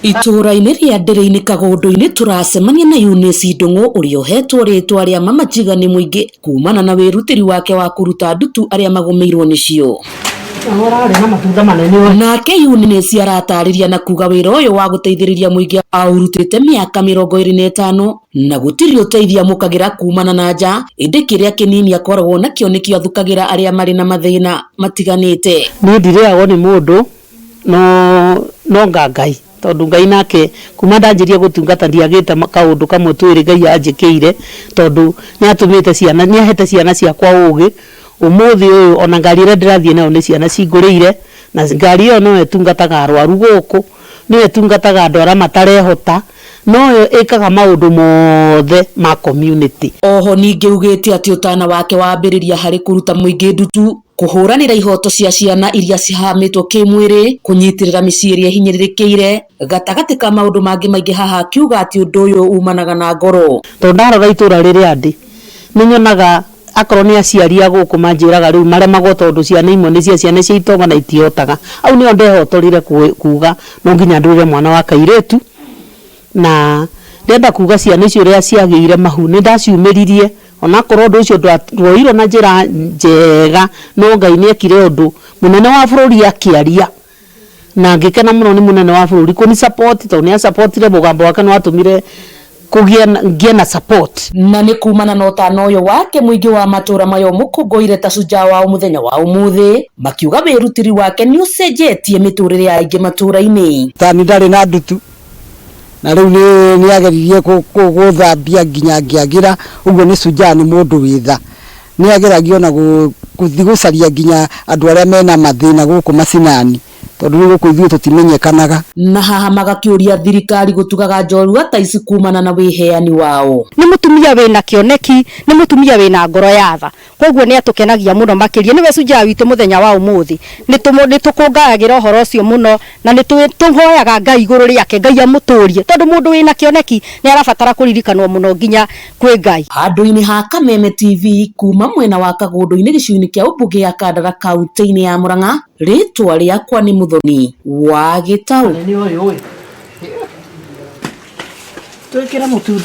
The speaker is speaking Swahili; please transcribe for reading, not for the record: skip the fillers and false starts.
Itũra-inĩ rĩa Ndĩrĩ-inĩ Kagondu-inĩ turacemania na Eunice Ndung'u ũrĩa ũhetwo rĩtwa rĩa mama Njigani Mũingĩ kumana na wĩrutĩri wake wa kũruta ndutu arĩa magũmĩirwo nĩcio. Nake Eunice aratarĩria na kuga wĩra ũyũ wa gũteithĩrĩria mũingĩ aurutĩte mĩaka 25 na gũtirĩ ũteithia mũkagĩra kumana na nja, ĩndĩ kĩrĩa kĩnini akoragwo nakĩo nĩkĩo athukagĩra arĩa marĩ na mathĩna matiganĩte. Niĩ ndirĩagwo nĩ mũndũ no Ngai tondu Ngai nake kuma ndanjirie gutungata ndiagite kaundu kamwe twiri Ngai anjikire tondu ni atumite ciana ni ahete ciana ciakwa ugi umuthi uyu ona ngari ira ndirathie nayo ni ciana cingurire na ngari iyo no etungataga arwaru guku ni etungataga andu aria matarehota no ikaga maundu mothe ma community. Oho ningi ugite ati utana wake wambiriria hari kuruta muingi ndutu kuhuranira ihoto cia ciana iria cihamitwo kimwiri kunyitirira micii iria hinyirikiire gatagati ka maundu mangi maingi haha akiuga ati undu uyu umanaga na ngoro. Tondu ndarora itura riri andi ninyonaga akorwo ni aciari aguku manjiraga riu maremagwo tondu ciana imwe ni cia ciana cia itonga na itiotaga au nio ndehotorire kuga no nginya ndurire mwana wa kairitu na ndenda kuga ciana icio ria ciagire mahu ni ndaciumiririe ona korwo ndu ucio ndwoirwo na njira njega no Ngai ni ekire undu munene wa bururi akiaria na ngikena muno ni munene wa bururi kuni support to ni supportire mugambo wake no atumire kugia na support na ni kumana na utano uyu wake muingi wa matura mayo mukunguire ta suja wa muthenya wa umuthi makiuga wirutiri wake ni ucenjetie miturire ya ingi matura-ini. Tani ndari na ndutu na riu ni ageririe guthambia nginya ngiagira uguo ni suja ni mundu witha ni ageragio na guthi gucaria nginya andu aria mena mathina guku macinani tondu ni guku ithuĩ tutimenyekanaga. Na haha magakiuria thirikari gutugaga njorua ta ici kumana na wiheani wao. Ni mutumia wina kioneki, ni mutumia wina ngoro ya tha, koguo ni atukenagia muno makiria niwe suja witu muthenya wa umuthi ni tukungayagira uhoro ucio muno na ni tuhoyaga Ngai iguru riake Ngai amuturie tondu mundu wina kioneki ni arabatara kuririkanwo muno nginya kwi Ngai. Handu-ini ha Kameme TV kuma mwena wa Kagondu-ini giciuni kia Umbunge ya Kandara kaunti-ini ya Murang'a, ritwa riakwa ni Muthoni wa Gitau. Twikira mutundo